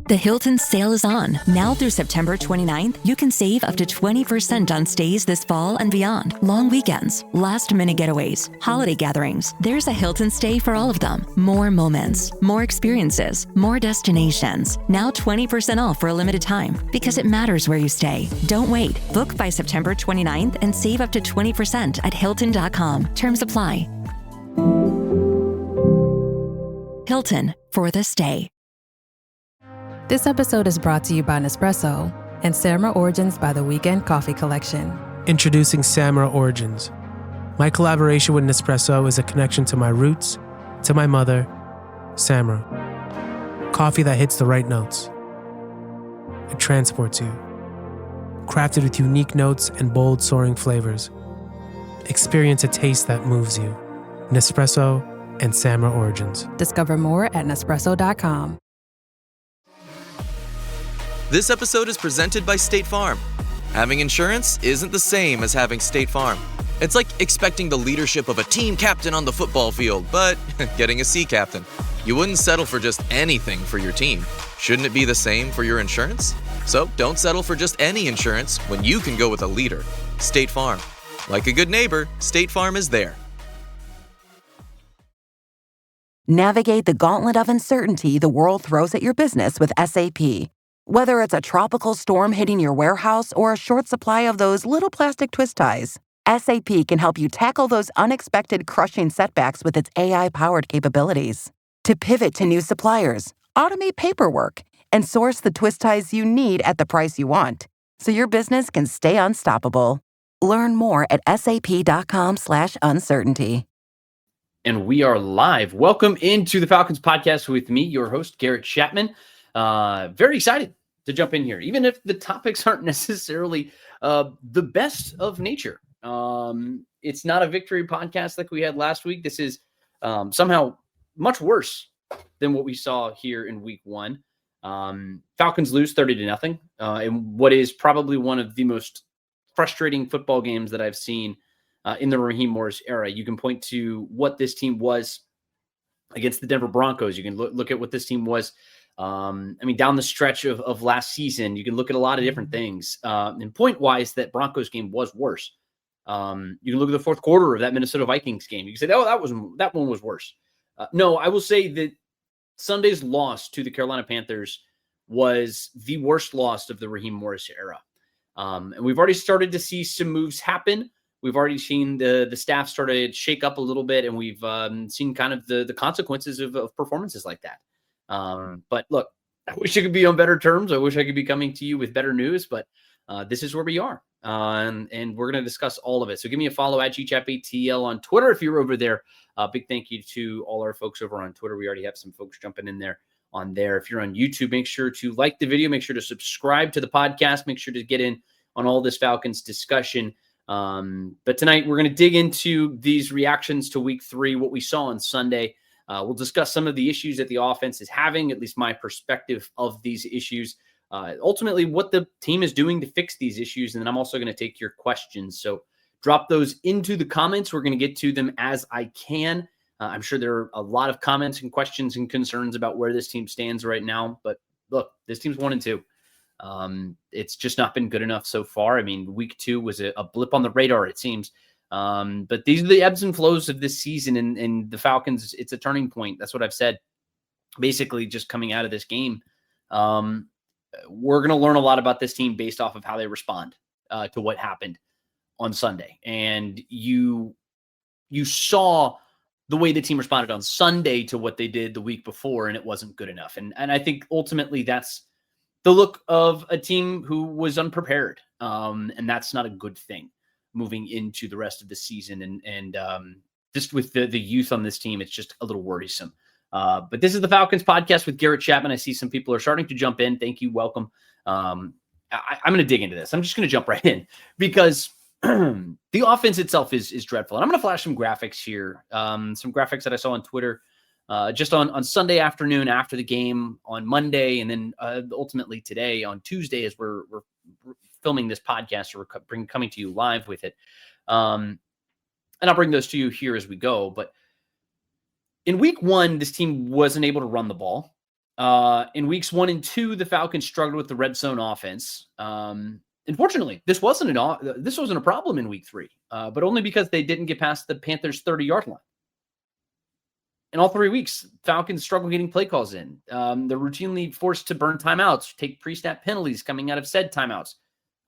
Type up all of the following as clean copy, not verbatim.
The Hilton sale is on. Now through September 29th, you can save up to 20% on stays this fall and beyond. Long weekends, last-minute getaways, holiday gatherings. There's a Hilton stay for all of them. More moments, more experiences, more destinations. Now 20% off for a limited time because it matters where you stay. Don't wait. Book by September 29th and save up to 20% at Hilton.com. Terms apply. Hilton for the stay. This episode is brought to you by Nespresso and Samra Origins by the Weekend Coffee Collection. Introducing Samra Origins. My collaboration with Nespresso is a connection to my roots, to my mother, Samra. Coffee that hits the right notes. It transports you. Crafted with unique notes and bold, soaring flavors. Experience a taste that moves you. Nespresso and Samra Origins. Discover more at Nespresso.com. This episode is presented by State Farm. Having insurance isn't the same as having State Farm. It's like expecting the leadership of a team captain on the football field, but getting a sea captain. You wouldn't settle for just anything for your team. Shouldn't it be the same for your insurance? So don't settle for just any insurance when you can go with a leader. State Farm. Like a good neighbor, State Farm is there. Navigate the gauntlet of uncertainty the world throws at your business with SAP. Whether it's a tropical storm hitting your warehouse or a short supply of those little plastic twist ties, SAP can help you tackle those unexpected crushing setbacks with its AI-powered capabilities. To pivot to new suppliers, automate paperwork, and source the twist ties you need at the price you want, so your business can stay unstoppable. Learn more at sap.com/uncertainty. And we are live. Welcome into the Falcons Podcast with me, your host, Garrett Chapman. Very excited to jump in here, even if the topics aren't necessarily the best of nature. It's not a victory podcast like we had last week. This is somehow much worse than what we saw here in week one. Falcons lose 30-0 in what is probably one of the most frustrating football games that I've seen in the Raheem Morris era. You can point to what this team was against the Denver Broncos. You can look at what this team was down the stretch of last season. You can look at a lot of different things. And point-wise, that Broncos game was worse. You can look at the fourth quarter of that Minnesota Vikings game. You can say, oh, that one was worse. No, I will say that Sunday's loss to the Carolina Panthers was the worst loss of the Raheem Morris era. And we've already started to see some moves happen. We've already seen the staff started shake up a little bit, and we've seen kind of the consequences of performances like that. But look, I wish I could be on better terms. I wish I could be coming to you with better news, but this is where we are. And we're going to discuss all of it. So give me a follow at GChapATL on Twitter if you're over there. Big thank you to all our folks over on Twitter. We already have some folks jumping in there on there. If you're on YouTube, make sure to like the video, make sure to subscribe to the podcast, make sure to get in on all this Falcons discussion. But tonight we're going to dig into these reactions to week 3, what we saw on Sunday. We'll discuss some of the issues that the offense is having, at least my perspective of these issues, ultimately what the team is doing to fix these issues. And then I'm also going to take your questions. So drop those into the comments. We're going to get to them as I can. I'm sure there are a lot of comments and questions and concerns about where this team stands right now. But look, this team's 1-2. It's just not been good enough so far. I mean, week 2 was a blip on the radar, it seems. But these are the ebbs and flows of this season, and the Falcons, it's a turning point. That's what I've said. Basically, just coming out of this game, we're going to learn a lot about this team based off of how they respond to what happened on Sunday. And you saw the way the team responded on Sunday to what they did the week before, and it wasn't good enough. And I think ultimately that's the look of a team who was unprepared, and that's not a good thing moving into the rest of the season. And just with the youth on this team, it's just a little worrisome. But this is the Falcons Podcast with Garrett Chapman. I see some people are starting to jump in. Thank you. Welcome. I'm going to dig into this. I'm just going to jump right in because the offense itself is dreadful. And I'm going to flash some graphics here, some graphics that I saw on Twitter just on Sunday afternoon after the game, on Monday, and then ultimately today on Tuesday as we're filming this podcast, or we're coming to you live with it. And I'll bring those to you here as we go. But in week 1, this team wasn't able to run the ball. In weeks 1 and 2, the Falcons struggled with the red zone offense. Unfortunately, this wasn't a problem in week 3, but only because they didn't get past the Panthers' 30-yard line. In all 3 weeks, Falcons struggle getting play calls in. They're routinely forced to burn timeouts, take pre-snap penalties coming out of said timeouts.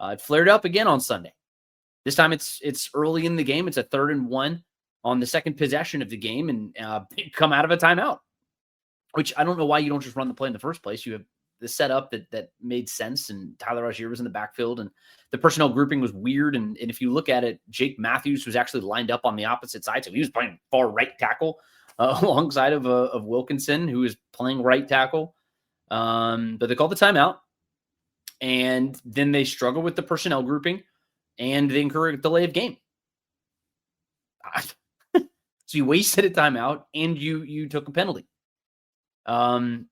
It flared up again on Sunday. This time it's early in the game. It's a 3rd and 1 on the second possession of the game, and they come out of a timeout, which I don't know why you don't just run the play in the first place. You have the setup that made sense, and Tyler Algier was in the backfield, and the personnel grouping was weird. And if you look at it, Jake Matthews was actually lined up on the opposite side, so he was playing far right tackle alongside of Wilkinson, who is playing right tackle. But they called the timeout, and then they struggle with the personnel grouping, and they incur a delay of game. So you wasted a timeout, and you took a penalty.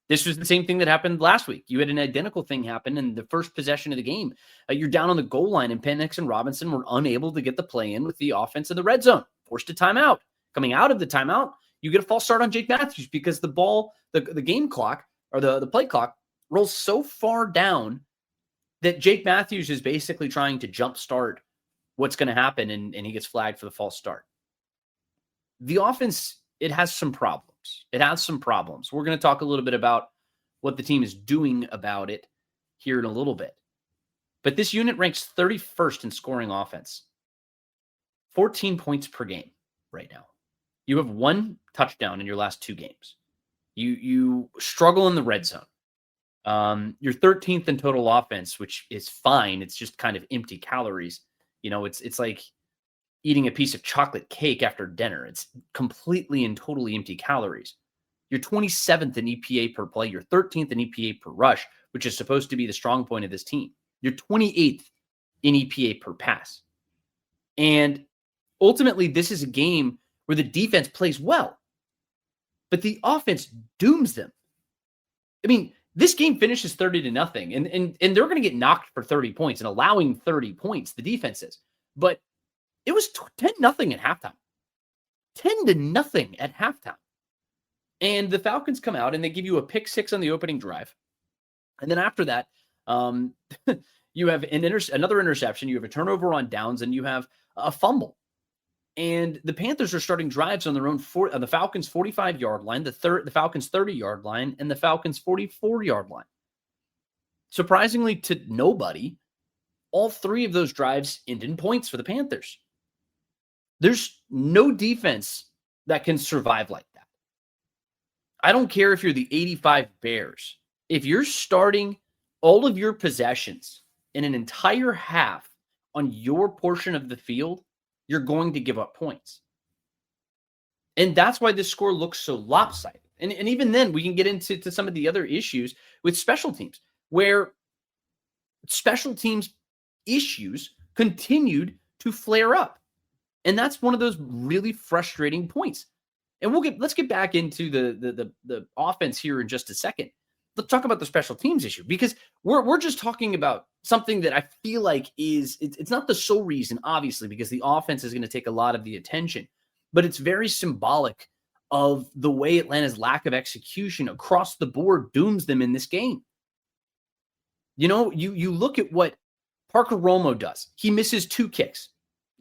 This was the same thing that happened last week. You had an identical thing happen in the first possession of the game. You're down on the goal line, and Penix and Robinson were unable to get the play in with the offense in the red zone. Forced a timeout. Coming out of the timeout, you get a false start on Jake Matthews because the ball, the game clock, or the play clock, rolls so far down that Jake Matthews is basically trying to jumpstart what's going to happen, and he gets flagged for the false start. The offense, it has some problems. We're going to talk a little bit about what the team is doing about it here in a little bit. But this unit ranks 31st in scoring offense. 14 points per game right now. You have 1 touchdown in your last 2 games. You struggle in the red zone. You're 13th in total offense, which is fine. It's just kind of empty calories. You know, it's like eating a piece of chocolate cake after dinner. It's completely and totally empty calories. You're 27th in EPA per play. You're 13th in EPA per rush, which is supposed to be the strong point of this team. You're 28th in EPA per pass. And ultimately, this is a game where the defense plays well, but the offense dooms them. I mean, this game finishes 30-0, and they're going to get knocked for 30 points and allowing 30 points, the defense is. But it was 10-0 at halftime. 10-0 at halftime. And the Falcons come out and they give you a pick 6 on the opening drive. And then after that, you have another interception. You have a turnover on downs, and you have a fumble. And the Panthers are starting drives on their own on the Falcons' 45-yard line, the Falcons' 30-yard line, and the Falcons' 44-yard line. Surprisingly to nobody, all 3 of those drives end in points for the Panthers. There's no defense that can survive like that. I don't care if you're the 85 Bears. If you're starting all of your possessions in an entire half on your portion of the field, you're going to give up points. And that's why this score looks so lopsided. And even then, we can get into some of the other issues with special teams, where special teams issues continued to flare up. And that's one of those really frustrating points. And let's get back into the offense here in just a second. Let's talk about the special teams issue, because we're just talking about something that I feel like it's not the sole reason, obviously, because the offense is going to take a lot of the attention, but it's very symbolic of the way Atlanta's lack of execution across the board dooms them in this game. You know, you look at what Parker Romo does. He misses 2 kicks.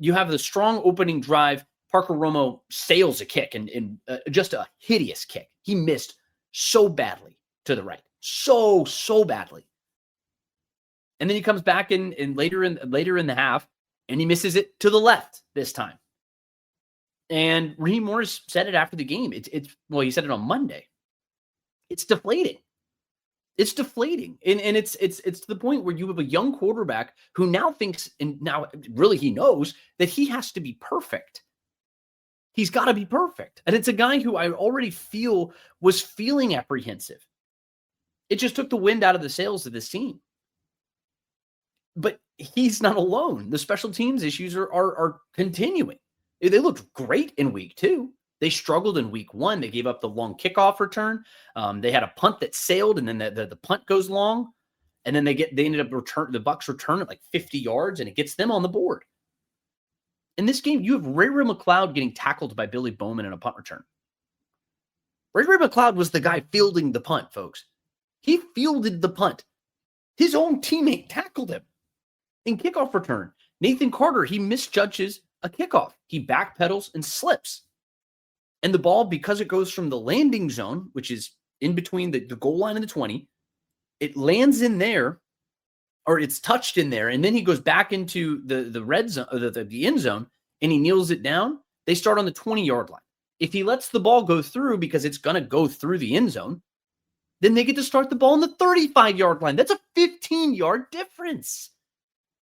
You have the strong opening drive. Parker Romo sails a kick and just a hideous kick. He missed so badly to the right. So badly. And then he comes back in later in the half, and he misses it to the left this time. And Raheem Morris said it after the game. He said it on Monday. It's deflating. It's deflating. And it's to the point where you have a young quarterback who now thinks, and now really he knows that he has to be perfect. He's got to be perfect. And it's a guy who I already feel was feeling apprehensive. It just took the wind out of the sails of this team. But he's not alone. The special teams issues are continuing. They looked great in week 2. They struggled in week 1. They gave up the long kickoff return. They had a punt that sailed, and then the punt goes long, and then they ended up the Bucs return at like 50 yards, and it gets them on the board. In this game, you have Ray McLeod getting tackled by Billy Bowman in a punt return. Ray McLeod was the guy fielding the punt, folks. He fielded the punt. His own teammate tackled him. In kickoff return, Nathan Carter, he misjudges a kickoff. He backpedals and slips. And the ball, because it goes from the landing zone, which is in between the goal line and the 20, it lands in there, or it's touched in there, and then he goes back into the red zone, the end zone, and he kneels it down. They start on the 20-yard line. If he lets the ball go through because it's going to go through the end zone, then they get to start the ball on the 35-yard line. That's a 15-yard difference.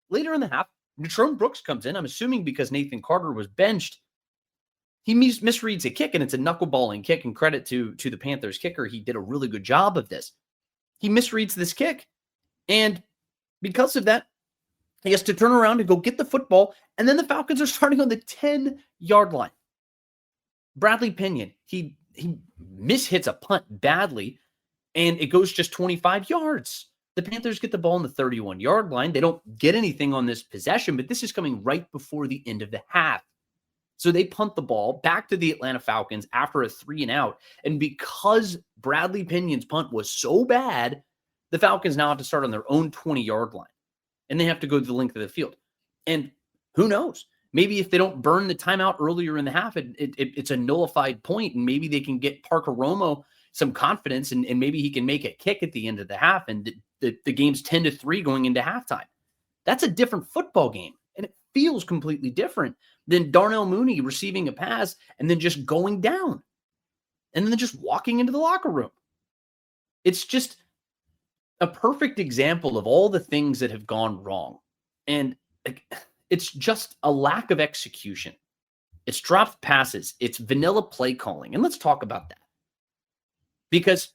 Later in the half, Natrone Brooks comes in, I'm assuming because Nathan Carter was benched. He misreads a kick, and it's a knuckleballing kick, and credit to the Panthers kicker. He did a really good job of this. He misreads this kick, and because of that, he has to turn around and go get the football, and then the Falcons are starting on the 10-yard line. Bradley Pinion, he mishits a punt badly, and it goes just 25 yards. The Panthers get the ball on the 31-yard line. They don't get anything on this possession, but this is coming right before the end of the half. So they punt the ball back to the Atlanta Falcons after a 3-and-out. And because Bradley Pinion's punt was so bad, the Falcons now have to start on their own 20-yard line. And they have to go the length of the field. And who knows? Maybe if they don't burn the timeout earlier in the half, it's a nullified point, and maybe they can get Parker Romo some confidence, and maybe he can make a kick at the end of the half, and the game's 10-3 going into halftime. That's a different football game, and it feels completely different than Darnell Mooney receiving a pass and then just going down and then just walking into the locker room. It's just a perfect example of all the things that have gone wrong. And it's just a lack of execution. It's dropped passes. It's vanilla play calling. And let's talk about that. Because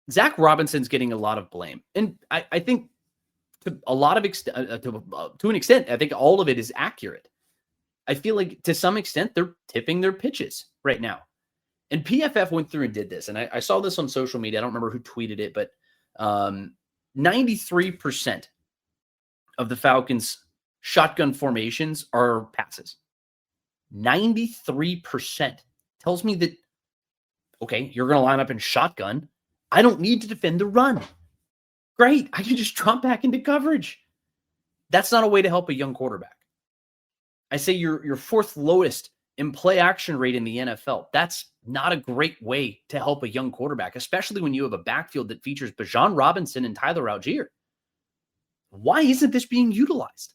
Zach Robinson's getting a lot of blame. And I think to a lot of to an extent, I think all of it is accurate. I feel like to some extent they're tipping their pitches right now. And PFF went through and did this. And I saw this on social media. I don't remember who tweeted it, but 93% of the Falcons' shotgun formations are passes. 93% tells me that, okay, you're going to line up in shotgun. I don't need to defend the run. Great. I can just drop back into coverage. That's not a way to help a young quarterback. I say you're fourth lowest in play action rate in the NFL. That's not a great way to help a young quarterback, especially when you have a backfield that features Bijan Robinson and Tyler Algier. Why isn't this being utilized?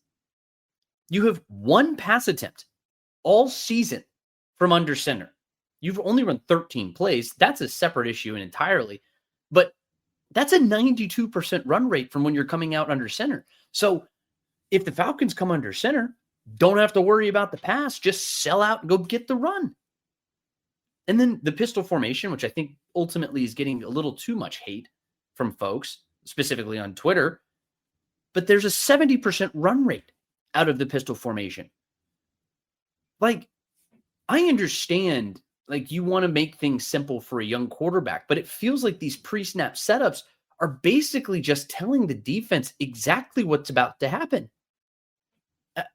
You have one pass attempt all season from under center. You've only run 13 plays. That's a separate issue entirely. But that's a 92% run rate from when you're coming out under center. So if the Falcons come under center, don't have to worry about the pass. Just sell out and go get the run. And then the pistol formation, which I think ultimately is getting a little too much hate from folks, specifically on Twitter. But there's a 70% run rate out of the pistol formation. Like, I understand, like, you want to make things simple for a young quarterback, but it feels like these pre-snap setups are basically just telling the defense exactly what's about to happen.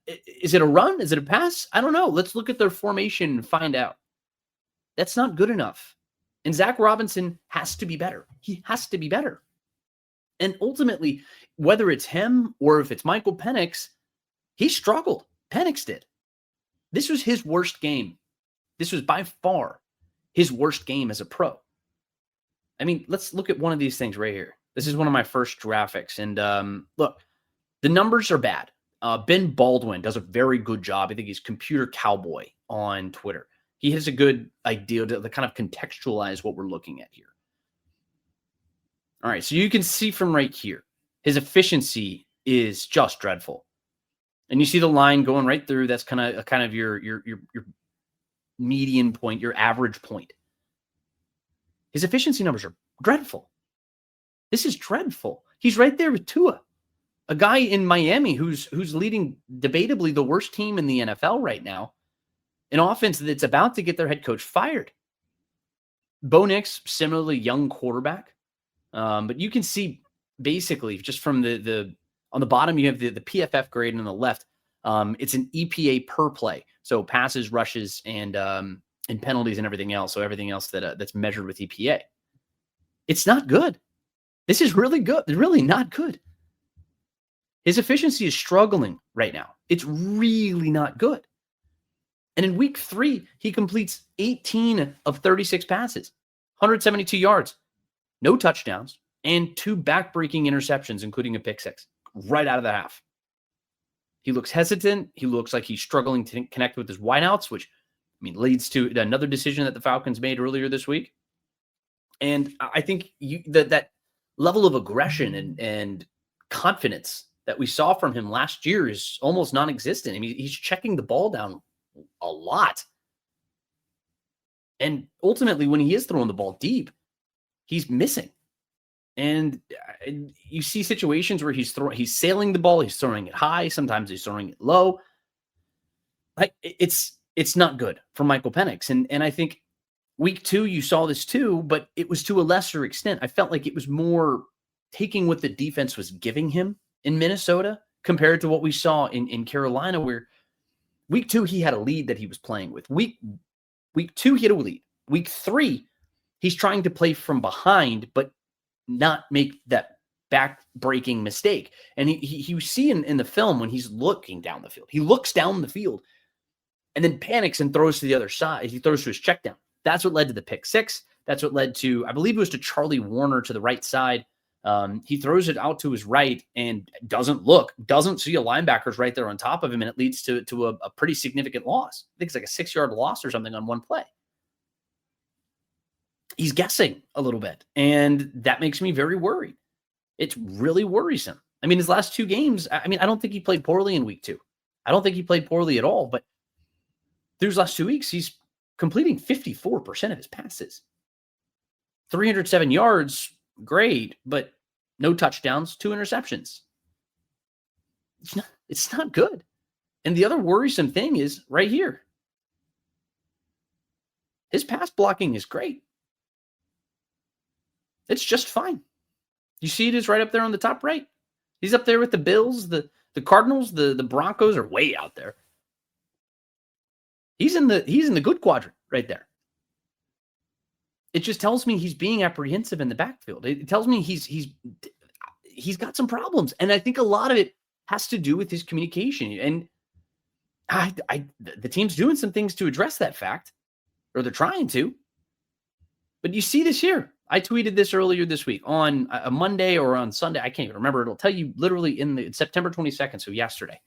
Is it a run? Is it a pass? I don't know. Let's look at their formation and find out. That's not good enough. And Zach Robinson has to be better. He has to be better. And ultimately, whether it's him or if it's Michael Penix, he struggled. Penix did. This was his worst game. This was by far his worst game as a pro. I mean, let's look at one of these things right here. This is one of my first graphics. And look, the numbers are bad. Ben Baldwin does a very good job. I think he's Computer Cowboy on Twitter. He has a good idea to kind of contextualize what we're looking at here. All right, so you can see from right here, his efficiency is just dreadful. And you see the line going right through. That's kind of your median point, your average point. His efficiency numbers are dreadful. This is dreadful. He's right there with Tua, a guy in Miami who's leading debatably the worst team in the NFL right now, an offense that's about to get their head coach fired. Bo Nix, similarly young quarterback, but you can see basically just from the on the bottom you have the PFF grade, and on the left it's an EPA per play, so passes, rushes, and penalties and everything else. So everything else that's measured with EPA. It's not good. This is really good. Really not good. His efficiency is struggling right now. It's really not good. And in week 3, he completes 18 of 36 passes, 172 yards, no touchdowns, and 2 back-breaking interceptions, including a pick 6, right out of the half. He looks hesitant. He looks like he's struggling to connect with his wideouts, which leads to another decision that the Falcons made earlier this week. And I think that level of aggression and confidence that we saw from him last year is almost non-existent. He's checking the ball down a lot. And ultimately, when he is throwing the ball deep, he's missing. And you see situations where he's sailing the ball, he's throwing it high, sometimes he's throwing it low. Like it's not good for Michael Penix. And I think week 2, you saw this too, but it was to a lesser extent. I felt like it was more taking what the defense was giving him in Minnesota compared to what we saw in Carolina, where week 2, he had a lead that he was playing with. Week 2, he had a lead. Week 3, he's trying to play from behind, but not make that back-breaking mistake. And you see in the film when he's looking down the field. He looks down the field and then panics and throws to the other side. He throws to his check down. That's what led to the pick 6. That's what led to, I believe it was to Charlie Warner to the right side. He throws it out to his right and doesn't see a linebacker's right there on top of him, and it leads to a pretty significant loss. I think it's like a 6-yard loss or something on one play. He's guessing a little bit, and that makes me very worried. It's really worrisome. His last 2 games, I don't think he played poorly in week 2. I don't think he played poorly at all, but through his last 2 weeks, he's completing 54% of his passes. 307 yards, great, but no touchdowns, 2 interceptions. It's not good. And the other worrisome thing is right here. His pass blocking is great. It's just fine. You see it is right up there on the top right. He's up there with the Bills, the Cardinals, the Broncos are way out there. He's in the good quadrant right there. It just tells me he's being apprehensive in the backfield. It tells me he's got some problems. And I think a lot of it has to do with his communication. And the team's doing some things to address that fact, or they're trying to. But you see this here. I tweeted this earlier this week on a Monday or on Sunday. I can't even remember. It'll tell you literally in September 22nd, so yesterday.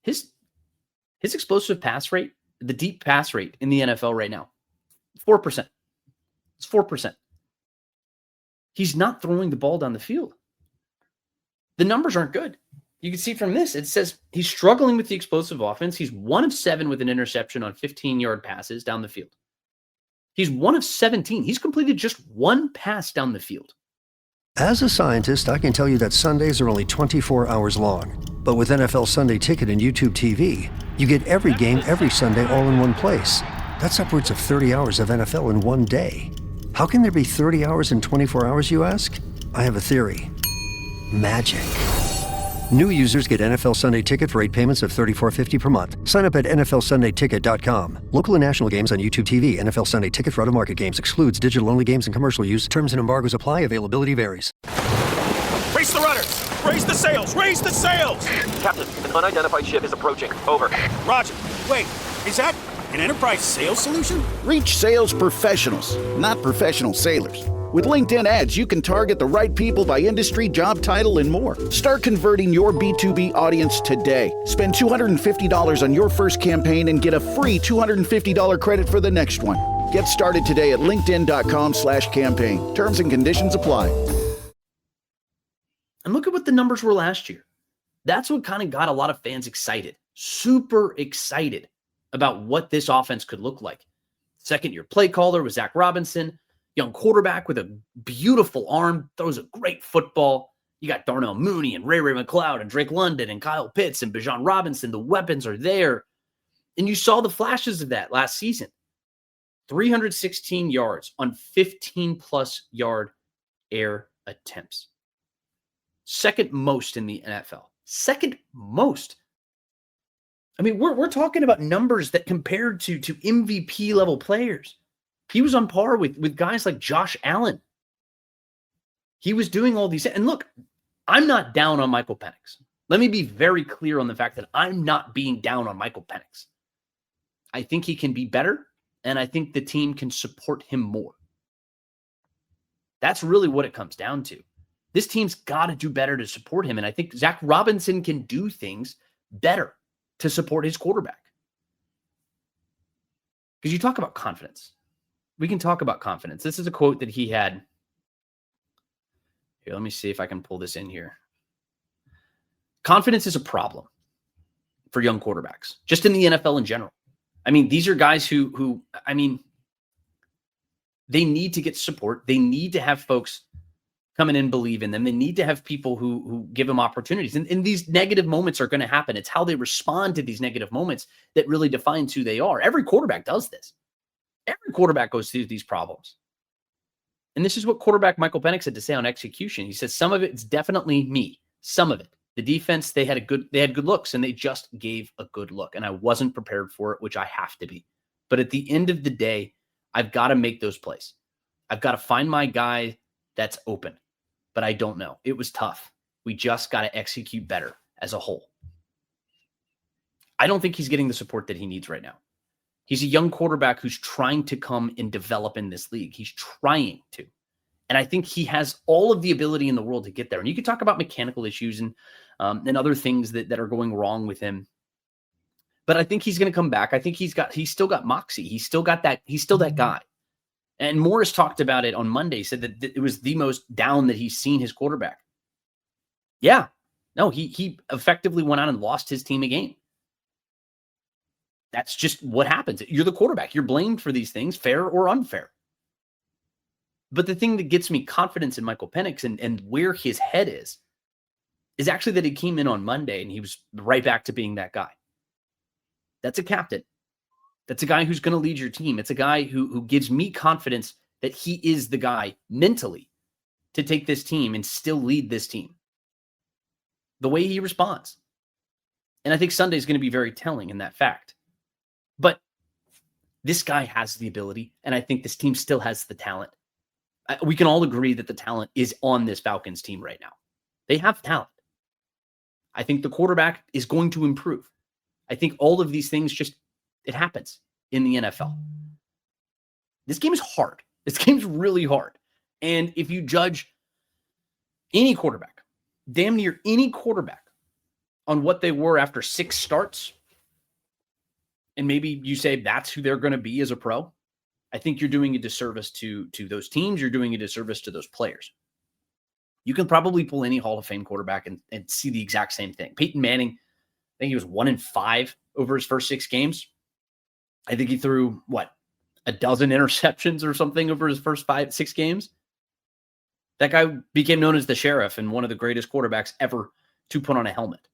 His explosive pass rate, the deep pass rate in the NFL right now, 4%. It's 4%. He's not throwing the ball down the field. The numbers aren't good. You can see from this, it says he's struggling with the explosive offense. He's 1 of 7 with an interception on 15-yard passes down the field. He's 1 of 17. He's completed just 1 pass down the field. As a scientist, I can tell you that Sundays are only 24 hours long. But with NFL Sunday Ticket and YouTube TV, you get every game every Sunday all in one place. That's upwards of 30 hours of NFL in one day. How can there be 30 hours in 24 hours, you ask? I have a theory. Magic. New users get NFL Sunday Ticket for 8 payments of $34.50 per month. Sign up at NFLSundayTicket.com. Local and national games on YouTube TV. NFL Sunday Ticket for out-of-market games excludes digital-only games and commercial use. Terms and embargoes apply. Availability varies. Raise the rudders! Raise the sails! Raise the sails! Captain, an unidentified ship is approaching. Over. Roger. Wait, is that an enterprise sales solution? Reach sales professionals, not professional sailors. With LinkedIn ads, you can target the right people by industry, job title, and more. Start converting your B2B audience today. Spend $250 on your first campaign and get a free $250 credit for the next one. Get started today at linkedin.com/campaign. Terms and conditions apply. And look at what the numbers were last year. That's what kind of got a lot of fans excited, super excited about what this offense could look like. Second-year play caller was Zach Robinson. Young quarterback with a beautiful arm, throws a great football. You got Darnell Mooney and Ray McLeod and Drake London and Kyle Pitts and Bijan Robinson. The weapons are there. And you saw the flashes of that last season. 316 yards on 15-plus yard air attempts. Second most in the NFL. Second most. We're talking about numbers that compared to MVP level players. He was on par with guys like Josh Allen He was doing all these. And look, I'm not down on Michael Penix. Let me be very clear on the fact that I'm not being down on Michael Penix. I think he can be better, and I think the team can support him more. That's really what it comes down to. This team's got to do better to support him, and I think Zach Robinson can do things better to support his quarterback. Because you talk about confidence. We can talk about confidence. This is a quote that he had. Here, let me see if I can pull this in here. Confidence is a problem for young quarterbacks, just in the NFL in general. I mean, these are guys who they need to get support. They need to have folks come in and believe in them. They need to have people who give them opportunities. And these negative moments are going to happen. It's how they respond to these negative moments that really defines who they are. Every quarterback does this. Every quarterback goes through these problems. And this is what quarterback Michael Penix had to say on execution. He says, some of it's definitely me. Some of it. The defense, they had good looks, and they just gave a good look. And I wasn't prepared for it, which I have to be. But at the end of the day, I've got to make those plays. I've got to find my guy that's open. But I don't know. It was tough. We just got to execute better as a whole. I don't think he's getting the support that he needs right now. He's a young quarterback who's trying to come and develop in this league. He's trying to. And I think he has all of the ability in the world to get there. And you could talk about mechanical issues and other things that are going wrong with him. But I think he's going to come back. I think he's still got moxie. He's still that guy. And Morris talked about it on Monday, said that it was the most down that he's seen his quarterback. Yeah. No, he effectively went out and lost his team a game. That's just what happens. You're the quarterback. You're blamed for these things, fair or unfair. But the thing that gets me confidence in Michael Penix and where his head is actually that he came in on Monday and he was right back to being that guy. That's a captain. That's a guy who's going to lead your team. It's a guy who gives me confidence that he is the guy mentally to take this team and still lead this team. The way he responds. And I think Sunday is going to be very telling in that fact. But this guy has the ability, and I think this team still has the talent. We can all agree that the talent is on this Falcons team right now. They have talent. I think the quarterback is going to improve. I think all of these things it happens in the NFL. This game is hard. This game's really hard. And if you judge any quarterback, damn near any quarterback, on what they were after 6 starts, and maybe you say that's who they're going to be as a pro, I think you're doing a disservice to those teams. You're doing a disservice to those players. You can probably pull any Hall of Fame quarterback and see the exact same thing. Peyton Manning, I think he was 1-5 over his first 6 games. I think he threw, a dozen interceptions or something over his first 5-6 games. That guy became known as the sheriff and one of the greatest quarterbacks ever to put on a helmet.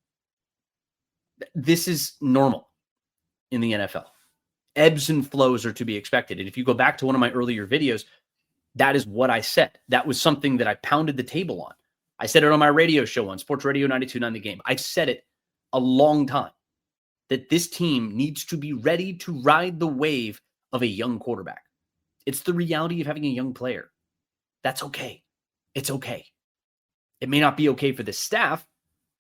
This is normal in the NFL. Ebbs and flows are to be expected. And if you go back to one of my earlier videos, that is what I said. That was something that I pounded the table on. I said it on my radio show on Sports Radio 92.9 The Game. I've said it a long time that this team needs to be ready to ride the wave of a young quarterback. It's the reality of having a young player. That's okay. It's okay. It may not be okay for the staff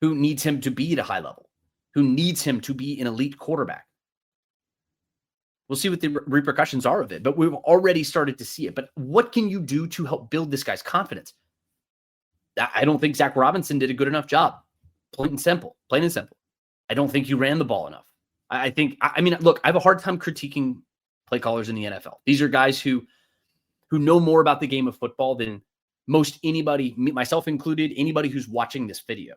who needs him to be at a high level, who needs him to be an elite quarterback. We'll see what the repercussions are of it, but we've already started to see it. But what can you do to help build this guy's confidence? I don't think Zach Robinson did a good enough job. Plain and simple. I don't think he ran the ball enough. Look, I have a hard time critiquing play callers in the NFL. These are guys who know more about the game of football than most anybody, myself included, anybody who's watching this video.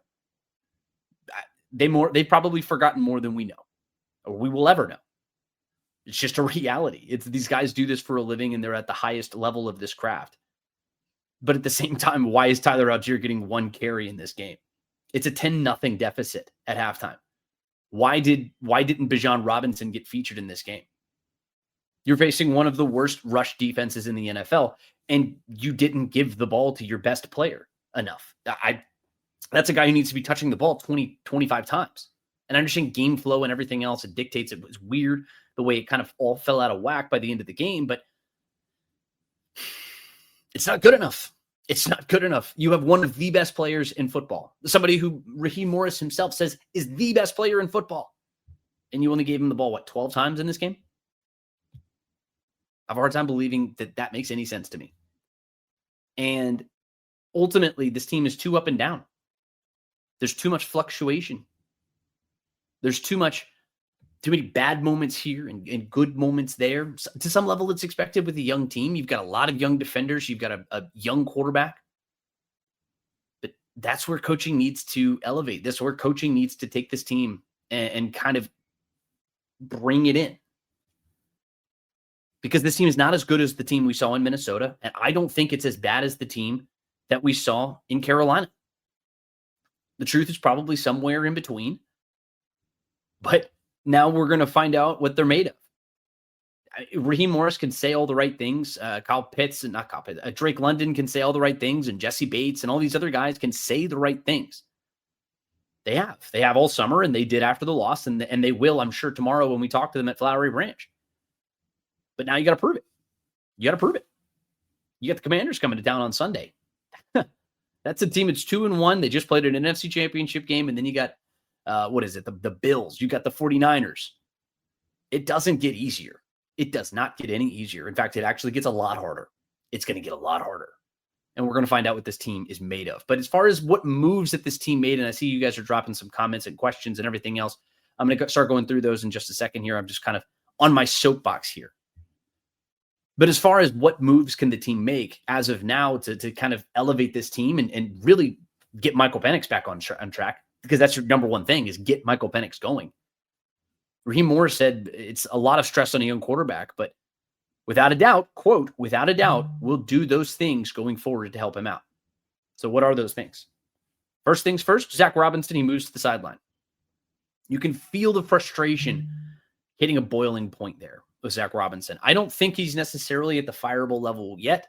They've probably forgotten more than we know, or we will ever know. It's just a reality. These guys do this for a living, and they're at the highest level of this craft. But at the same time, why is Tyler Algier getting 1 carry in this game? It's a 10-0 deficit at halftime. Why didn't Bijan Robinson get featured in this game? You're facing one of the worst rush defenses in the NFL, and you didn't give the ball to your best player enough. That's a guy who needs to be touching the ball 20, 25 times. And I understand game flow and everything else. It dictates. It was weird the way it kind of all fell out of whack by the end of the game, but it's not good enough. It's not good enough. You have one of the best players in football. Somebody who Raheem Morris himself says is the best player in football. And you only gave him the ball, 12 times in this game? I have a hard time believing that that makes any sense to me. And ultimately, this team is too up and down. There's too much fluctuation. There's too many bad moments here and good moments there. To some level, it's expected with a young team. You've got a lot of young defenders. You've got a young quarterback. But that's where coaching needs to elevate. That's where coaching needs to take this team and kind of bring it in. Because this team is not as good as the team we saw in Minnesota. And I don't think it's as bad as the team that we saw in Carolina. The truth is probably somewhere in between. But now we're going to find out what they're made of. Raheem Morris can say all the right things. Drake London can say all the right things. And Jesse Bates and all these other guys can say the right things. They have all summer, and they did after the loss. And they will, I'm sure, tomorrow when we talk to them at Flowery Branch. But now you got to prove it. You got the Commanders coming to town on Sunday. That's a team that's 2-1. They just played an NFC Championship game. And then you got, the Bills. You got the 49ers. It doesn't get easier. It does not get any easier. In fact, it actually gets a lot harder. It's going to get a lot harder. And we're going to find out what this team is made of. But as far as what moves that this team made, and I see you guys are dropping some comments and questions and everything else, I'm going to start going through those in just a second here. I'm just kind of on my soapbox here. But as far as what moves can the team make as of now to kind of elevate this team and really get Michael Penix back on track, because that's your number one thing is get Michael Penix going. Raheem Morris said it's a lot of stress on a young quarterback, but without a doubt, quote, without a doubt, we'll do those things going forward to help him out. So what are those things? First things first, Zach Robinson, he moves to the sideline. You can feel the frustration hitting a boiling point there with Zach Robinson. I don't think he's necessarily at the fireable level yet.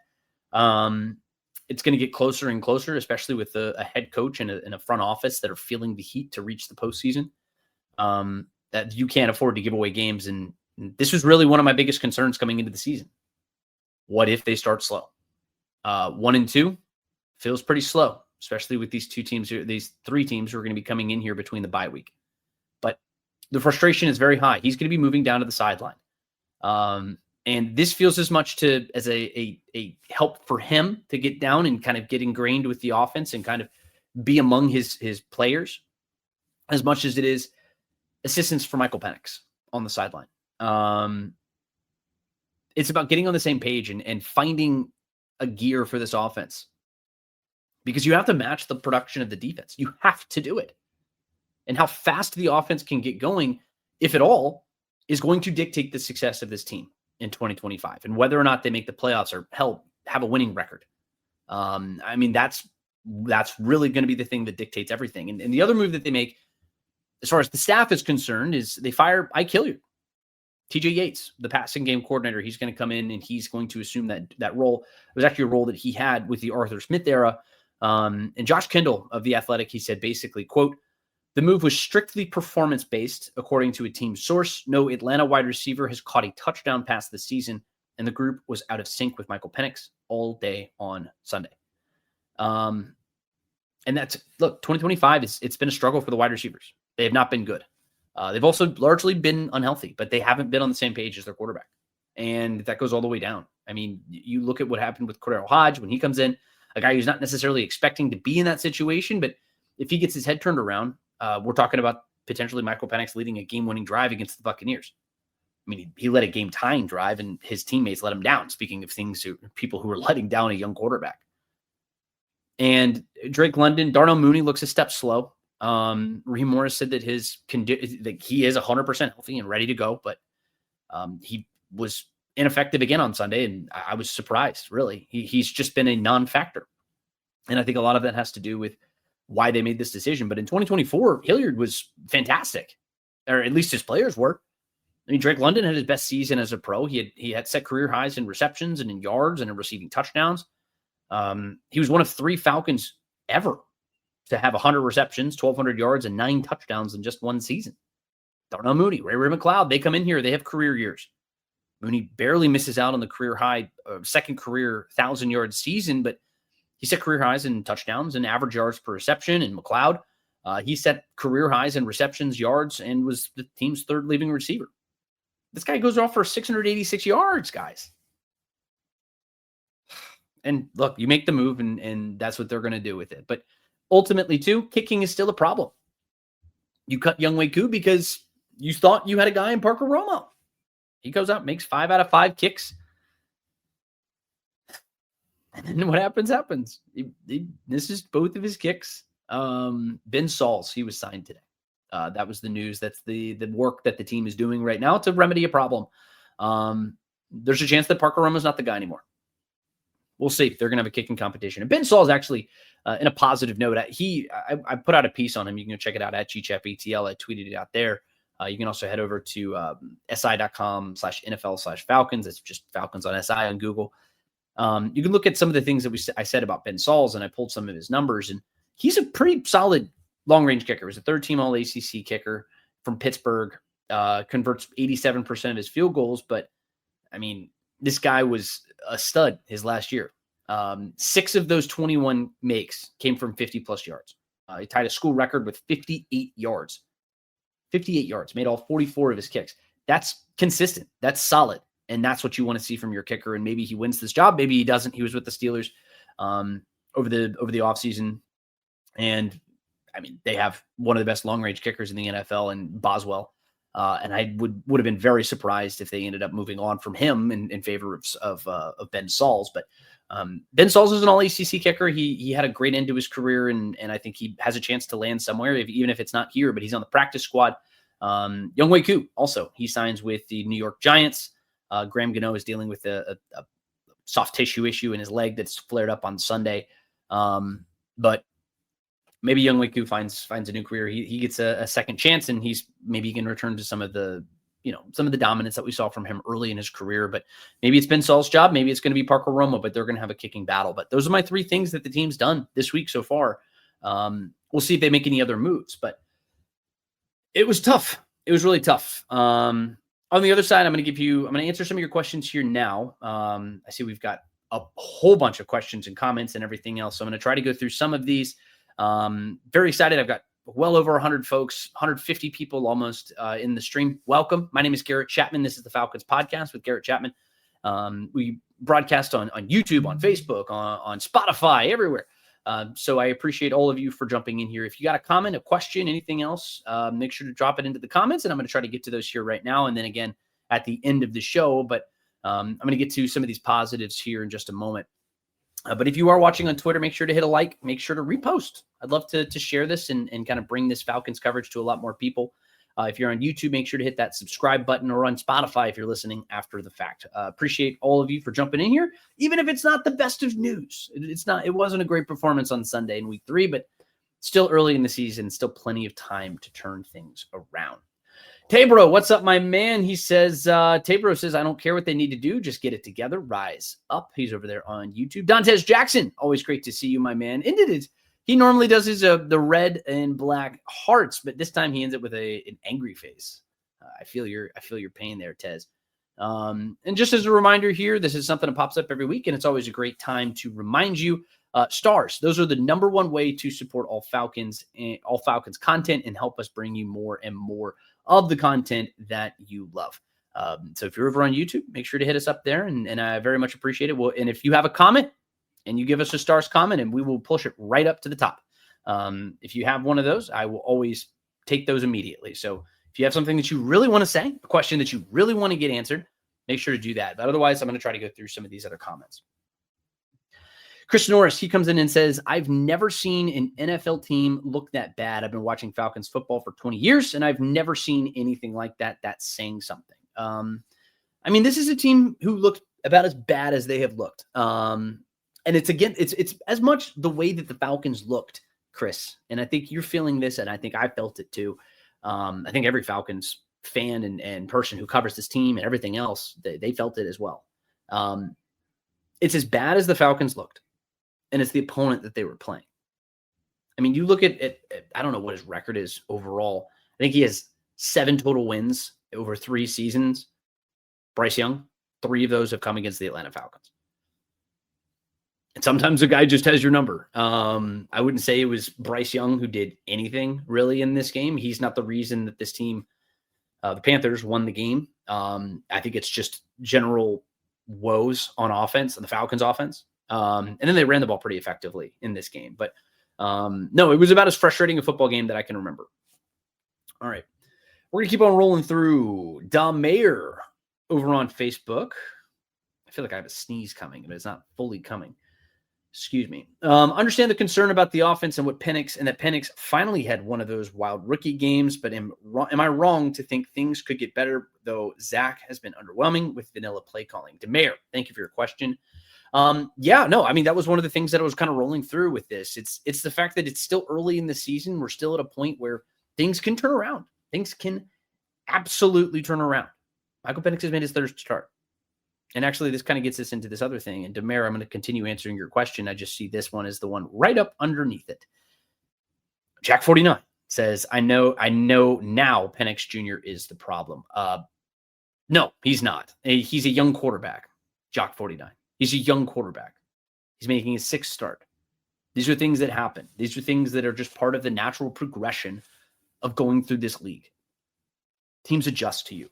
It's going to get closer and closer, especially with a head coach and a front office that are feeling the heat to reach the postseason. That you can't afford to give away games. And this was really one of my biggest concerns coming into the season. What if they start slow? 1-2 feels pretty slow, especially with these three teams who are going to be coming in here between the bye week. But the frustration is very high. He's going to be moving down to the sideline. And this feels as much as a help for him to get down and kind of get ingrained with the offense and kind of be among his players as much as it is assistance for Michael Penix on the sideline. It's about getting on the same page and finding a gear for this offense, because you have to match the production of the defense. You have to do it. And how fast the offense can get going, if at all, is going to dictate the success of this team in 2025 and whether or not they make the playoffs or have a winning record. That's really going to be the thing that dictates everything. And the other move that they make, as far as the staff is concerned, is they fire Ike Hilliard. TJ Yates, the passing game coordinator, he's going to come in and he's going to assume that role. It was actually a role that he had with the Arthur Smith era. And Josh Kendall of The Athletic, he said basically, quote, "The move was strictly performance-based, according to a team source. No Atlanta wide receiver has caught a touchdown pass this season, and the group was out of sync with Michael Penix all day on Sunday." And that's, look, 2025, it's been a struggle for the wide receivers. They have not been good. They've also largely been unhealthy, but they haven't been on the same page as their quarterback. And that goes all the way down. I mean, you look at what happened with Cordero Hodge when he comes in, a guy who's not necessarily expecting to be in that situation, but if he gets his head turned around, we're talking about potentially Michael Penix leading a game-winning drive against the Buccaneers. I mean, he led a game-tying drive, and his teammates let him down. Speaking of people who are letting down a young quarterback. And Drake London, Darnell Mooney looks a step slow. Raheem Morris said that that he is 100% healthy and ready to go, but he was ineffective again on Sunday, and I was surprised, really. He's just been a non-factor. And I think a lot of that has to do with why they made this decision. But in 2024, Hilliard was fantastic, or at least his players were. I mean, Drake London had his best season as a pro. He had set career highs in receptions and in yards and in receiving touchdowns. He was one of 3 Falcons ever to have 100 receptions, 1,200 yards, and 9 touchdowns in just one season. Darnell Mooney, Ray McLeod, they come in here, they have career years. Mooney barely misses out on the career high, second career 1,000-yard season, but He set career highs in touchdowns and average yards per reception. And McLeod, he set career highs in receptions, yards, and was the team's third leading receiver. This guy goes off for 686 yards, guys. And look, you make the move, and that's what they're going to do with it. But ultimately, too, kicking is still a problem. You cut Younghoe Koo because you thought you had a guy in Parker Romo. He goes out, makes 5 out of 5 kicks. And then what happens. He misses both of his kicks. Ben Sauls, he was signed today. That was the news. That's the work that the team is doing right now to remedy a problem. There's a chance that Parker Romo's not the guy anymore. We'll see. They're going to have a kicking competition. And Ben Sauls actually, in a positive note, I put out a piece on him. You can go check it out at GChapATL. I tweeted it out there. You can also head over to si.com/NFL/Falcons. It's just Falcons on SI on Google. You can look at some of the things that I said about Ben Sauls, and I pulled some of his numbers. And he's a pretty solid long-range kicker. He's a third-team All-ACC kicker from Pittsburgh. Converts 87% of his field goals. But, I mean, this guy was a stud his last year. 6 of those 21 makes came from 50-plus yards. He tied a school record with 58 yards. 58 yards, made all 44 of his kicks. That's consistent. That's solid. And that's what you want to see from your kicker. And maybe he wins this job. Maybe he doesn't. He was with the Steelers over the offseason. And, I mean, they have one of the best long-range kickers in the NFL in Boswell. And I would have been very surprised if they ended up moving on from him in favor of Ben Sauls. But Ben Sauls is an All-ACC kicker. He had a great end to his career, and I think he has a chance to land somewhere, even if it's not here. But he's on the practice squad. Younghoe Koo also, he signs with the New York Giants. Graham Gano is dealing with a soft tissue issue in his leg that's flared up on Sunday. But maybe Younghoe Koo finds a new career. He gets a second chance, and maybe he can return to some of the dominance that we saw from him early in his career. But maybe it's Ben Saul's job. Maybe it's going to be Parker Romo, but they're going to have a kicking battle. But those are my 3 things that the team's done this week so far. We'll see if they make any other moves, but it was tough. It was really tough. On the other side, I'm going to answer some of your questions here now. I see we've got a whole bunch of questions and comments and everything else. So I'm going to try to go through some of these. Very excited. I've got well over 100 folks, 150 people almost in the stream. Welcome. My name is Garrett Chapman. This is the Falcons Podcast with Garrett Chapman. We broadcast on YouTube, on Facebook, on Spotify, everywhere. So I appreciate all of you for jumping in here. If you got a comment, a question, anything else, make sure to drop it into the comments, and I'm going to try to get to those here right now. And then again, at the end of the show, but I'm going to get to some of these positives here in just a moment. But if you are watching on Twitter, make sure to hit a like, make sure to repost. I'd love to share this and kind of bring this Falcons coverage to a lot more people. If you're on YouTube, make sure to hit that subscribe button, or on Spotify if you're listening after the fact. Appreciate all of you for jumping in here, even if it's not the best of news. It wasn't a great performance on Sunday in week 3, but still early in the season, still plenty of time to turn things around. Tabro, what's up, my man? He says, Tabro says, I don't care what they need to do. Just get it together. Rise up. He's over there on YouTube. Dantes Jackson, always great to see you, my man. He normally does his the red and black hearts, but this time he ends up with an angry face. I feel your pain there, Tez. And just as a reminder here, this is something that pops up every week, and it's always a great time to remind you, stars. Those are the number one way to support all Falcons content and help us bring you more and more of the content that you love. So if you're over on YouTube, make sure to hit us up there, and I very much appreciate it. Well, and if you have a comment, and you give us a stars comment, and we will push it right up to the top. If you have one of those, I will always take those immediately. So if you have something that you really want to say, a question that you really want to get answered, make sure to do that. But otherwise, I'm going to try to go through some of these other comments. Chris Norris, he comes in and says, I've never seen an NFL team look that bad. I've been watching Falcons football for 20 years, and I've never seen anything like that. That's saying something. I mean, this is a team who looked about as bad as they have looked. And it's as much the way that the Falcons looked, Chris. And I think you're feeling this, and I think I felt it too. I think every Falcons fan and person who covers this team and everything else, they felt it as well. It's as bad as the Falcons looked, and it's the opponent that they were playing. I mean, you look at I don't know what his record is overall. I think he has 7 total wins over 3 seasons. Bryce Young, 3 of those have come against the Atlanta Falcons. And sometimes a guy just has your number. I wouldn't say it was Bryce Young who did anything really in this game. He's not the reason that this team, the Panthers, won the game. I think it's just general woes on offense and the Falcons offense. And then they ran the ball pretty effectively in this game. But no, it was about as frustrating a football game that I can remember. All right. We're going to keep on rolling through. Dom Mayer over on Facebook. I feel like I have a sneeze coming, but it's not fully coming. Excuse me. Understand the concern about the offense and that Penix finally had one of those wild rookie games, but am I wrong to think things could get better, though Zach has been underwhelming with vanilla play calling? DeMayer, thank you for your question. That was one of the things that I was kind of rolling through with this. It's the fact that it's still early in the season. We're still at a point where things can turn around. Things can absolutely turn around. Michael Penix has made his third start. And actually, this kind of gets us into this other thing. And DeMayer, I'm going to continue answering your question. I just see this one as the one right up underneath it. Jack49 says, I know now Penix Jr. is the problem. No, he's not. He's a young quarterback, Jack49. He's a young quarterback. He's making his sixth start. These are things that happen. These are things that are just part of the natural progression of going through this league. Teams adjust to you.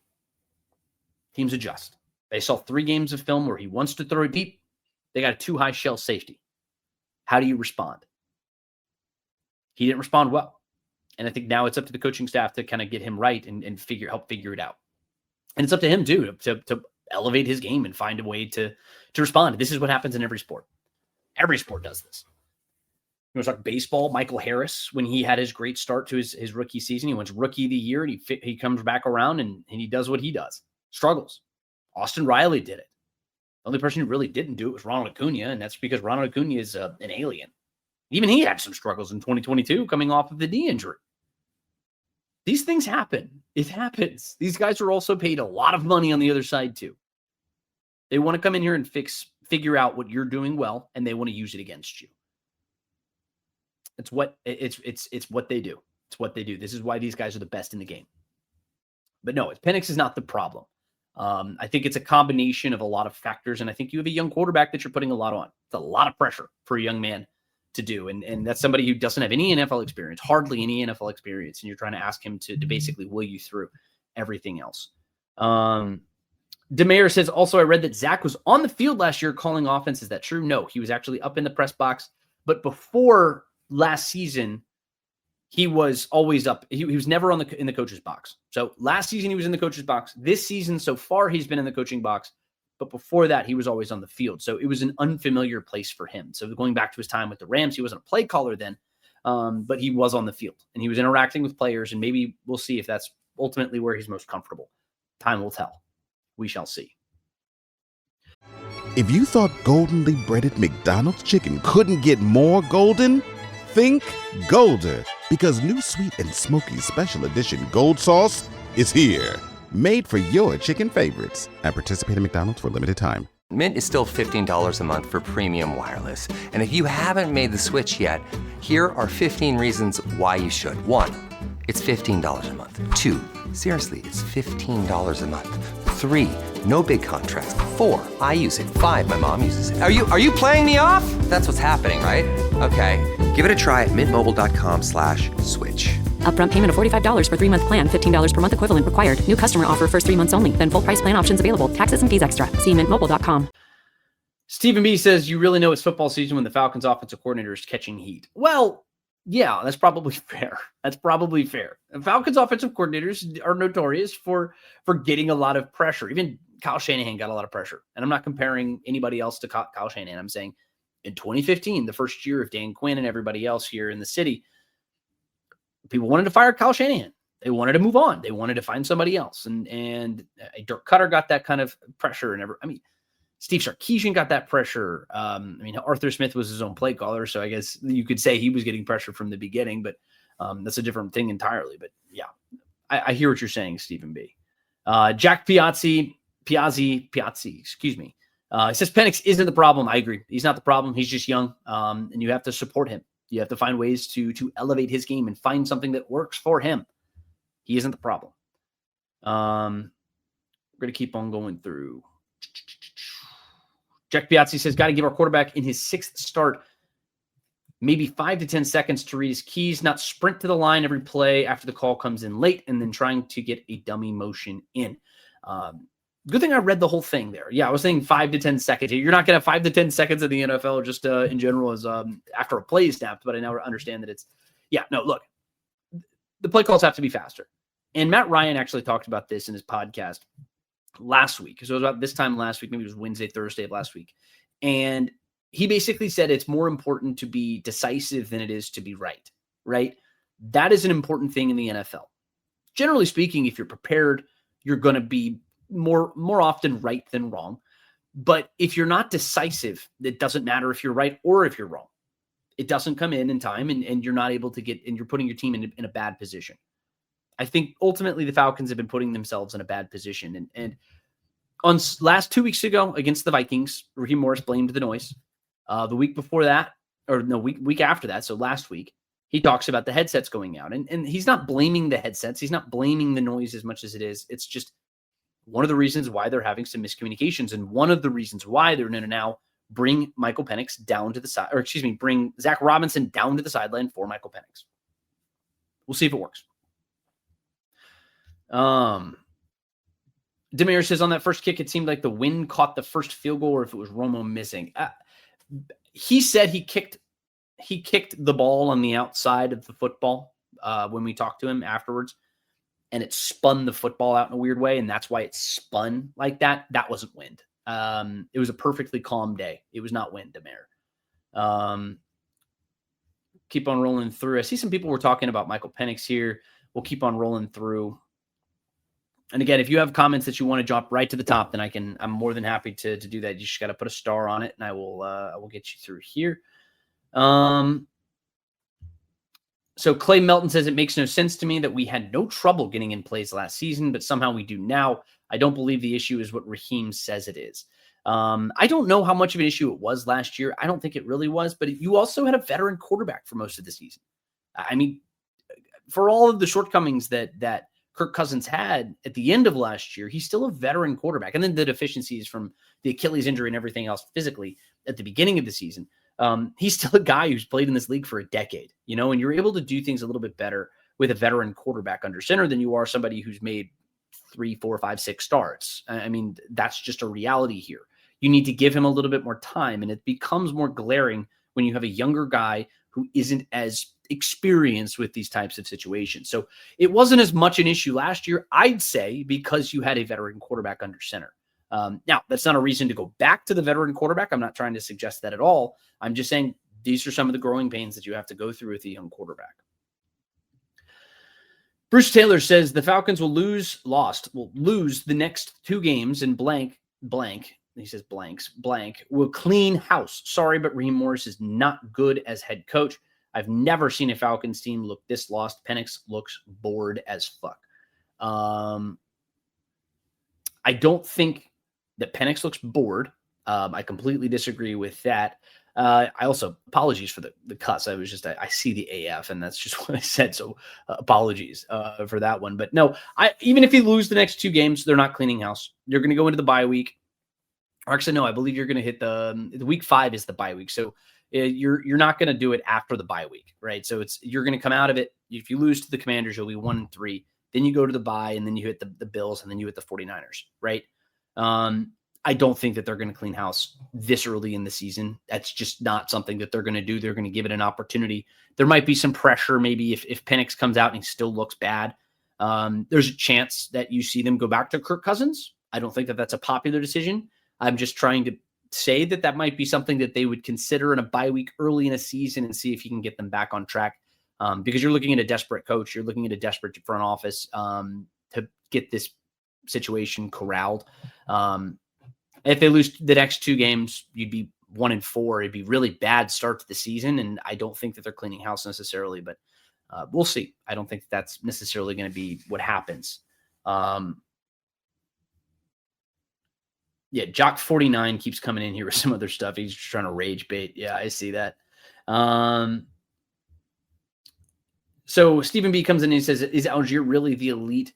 Teams adjust. They saw 3 games of film where he wants to throw it deep. They got a too high shell safety. How do you respond? He didn't respond well. And I think now it's up to the coaching staff to kind of get him right and help figure it out. And it's up to him too, to elevate his game and find a way to respond. This is what happens in every sport. Every sport does this. You want to talk baseball? Michael Harris, when he had his great start to his rookie season, he wins rookie of the year, and he comes back around and he does what he does. Struggles. Austin Riley did it. The only person who really didn't do it was Ronald Acuna, and that's because Ronald Acuna is an alien. Even he had some struggles in 2022 coming off of the knee injury. These things happen. It happens. These guys are also paid a lot of money on the other side too. They want to come in here and figure out what you're doing well, and they want to use it against you. It's what they do. It's what they do. This is why these guys are the best in the game. But no, Penix is not the problem. I think it's a combination of a lot of factors, and I think you have a young quarterback that you're putting a lot on. It's a lot of pressure for a young man to do, and that's somebody who doesn't have any NFL experience, hardly any NFL experience, and you're trying to ask him to basically will you through everything else. DeMayer says, also, I read that Zach was on the field last year calling offense. Is that true? No, he was actually up in the press box, but before last season, he was always up. He was never in the coach's box. So last season, he was in the coach's box. This season, so far, he's been in the coaching box. But before that, he was always on the field. So it was an unfamiliar place for him. So going back to his time with the Rams, he wasn't a play caller then, but he was on the field. And he was interacting with players. And maybe we'll see if that's ultimately where he's most comfortable. Time will tell. We shall see. If you thought goldenly breaded McDonald's chicken couldn't get more golden, think Golder. Because new sweet and smoky special edition Gold Sauce is here. Made for your chicken favorites. At participating McDonald's for a limited time. Mint is still $15 a month for premium wireless. And if you haven't made the switch yet, here are 15 reasons why you should. 1, it's $15 a month. 2, seriously, it's $15 a month. 3, no big contrast. 4, I use it. 5, my mom uses it. Are you playing me off? That's what's happening, right? Okay, give it a try at mintmobile.com/switch. Upfront payment of $45 for 3-month plan, $15 per month equivalent required. New customer offer first 3 months only. Then full price plan options available. Taxes and fees extra. See mintmobile.com. Stephen B says, you really know it's football season when the Falcons offensive coordinator is catching heat. Well, yeah, that's probably fair. And Falcons offensive coordinators are notorious for getting a lot of pressure. Even Kyle Shanahan got a lot of pressure. And I'm not comparing anybody else to Kyle Shanahan. I'm saying in 2015, the first year of Dan Quinn and everybody else here in the city, people wanted to fire Kyle Shanahan. They wanted to move on. They wanted to find somebody else. And Dirk Cutter got that kind of pressure. Steve Sarkisian got that pressure. Arthur Smith was his own play caller, so I guess you could say he was getting pressure from the beginning, but that's a different thing entirely. But yeah, I hear what you're saying, Stephen B. Jack Piazzi, excuse me. He says Penix isn't the problem. I agree. He's not the problem. He's just young, and you have to support him. You have to find ways to elevate his game and find something that works for him. He isn't the problem. We're going to keep on going through. Jack Piazzi says, got to give our quarterback in his 6th start maybe 5 to 10 seconds to read his keys, not sprint to the line every play after the call comes in late and then trying to get a dummy motion in. Good thing I read the whole thing there. Yeah, I was saying 5 to 10 seconds. You're not going to have 5 to 10 seconds in the NFL just in general as after a play is snapped, but I now understand that it's, look, the play calls have to be faster. And Matt Ryan actually talked about this in his podcast last week. So it was about this time last week, maybe it was Wednesday, Thursday of last week. And he basically said it's more important to be decisive than it is to be right? That is an important thing in the NFL. Generally speaking, if you're prepared, you're going to be more often right than wrong. But if you're not decisive, it doesn't matter if you're right or if you're wrong. It doesn't come in time, and you're not able to get, and you're putting your team in a bad position. I think ultimately the Falcons have been putting themselves in a bad position. And on last 2 weeks ago against the Vikings, Raheem Morris blamed the noise. The week before that, or no, week after that, so last week, he talks about the headsets going out. And he's not blaming the headsets. He's not blaming the noise as much as it is. It's just one of the reasons why they're having some miscommunications, and one of the reasons why they're going to now bring Michael Penix down to the side, bring Zach Robinson down to the sideline for Michael Penix. We'll see if it works. Demir says on that first kick, it seemed like the wind caught the first field goal, or if it was Romo missing. He said he kicked the ball on the outside of the football when we talked to him afterwards, and it spun the football out in a weird way, and that's why it spun like that. That wasn't wind. It was a perfectly calm day. It was not wind, Demir. Keep on rolling through. I see some people were talking about Michael Penix here. We'll keep on rolling through. And again, if you have comments that you want to jump right to the top, then I'm more than happy to do that. You just got to put a star on it, and I will get you through here. So Clay Melton says, it makes no sense to me that we had no trouble getting in plays last season, but somehow we do now. I don't believe the issue is what Raheem says it is. I don't know how much of an issue it was last year. I don't think it really was, but you also had a veteran quarterback for most of the season. I mean, for all of the shortcomings that Kirk Cousins had at the end of last year, he's still a veteran quarterback. And then the deficiencies from the Achilles injury and everything else physically at the beginning of the season. He's still a guy who's played in this league for a decade, and you're able to do things a little bit better with a veteran quarterback under center than you are somebody who's made 3, 4, 5, 6 starts. I mean, that's just a reality here. You need to give him a little bit more time, and it becomes more glaring when you have a younger guy who isn't as experienced with these types of situations. So it wasn't as much an issue last year, I'd say, because you had a veteran quarterback under center. Now, that's not a reason to go back to the veteran quarterback. I'm not trying to suggest that at all. I'm just saying these are some of the growing pains that you have to go through with a young quarterback. Bruce Taylor says the Falcons will lose the next 2 games and blank. He says blank will clean house. Sorry, but Raheem Morris is not good as head coach. I've never seen a Falcons team look this lost. Penix looks bored as fuck. I don't think that Penix looks bored. I completely disagree with that. I also, apologies for the cuss. I see the AF, and that's just what I said. So apologies for that one. But no, even if you lose the next 2 games, they're not cleaning house. You're going to go into the bye week. Or actually, no, I believe you're going to hit the week 5 is the bye week. So you're not going to do it after the bye week, right? So you're going to come out of it. If you lose to the Commanders, you'll be 1-3. Then you go to the bye, and then you hit the Bills, and then you hit the 49ers, right? I don't think that they're going to clean house this early in the season. That's just not something that they're going to do. They're going to give it an opportunity. There might be some pressure, maybe if Penix comes out and he still looks bad. There's a chance that you see them go back to Kirk Cousins. I don't think that that's a popular decision. I'm just trying to say that might be something that they would consider in a bye week early in a season and see if you can get them back on track. Because you're looking at a desperate coach. You're looking at a desperate front office to get this situation corralled. If they lose the next 2 games, you'd be 1-4. It'd be really bad start to the season, and I don't think that they're cleaning house necessarily, but we'll see. I don't think that's necessarily going to be what happens. Yeah, Jock49 keeps coming in here with some other stuff. He's just trying to rage bait. Yeah, I see that. So Stephen B comes in and he says, is Algier really the elite?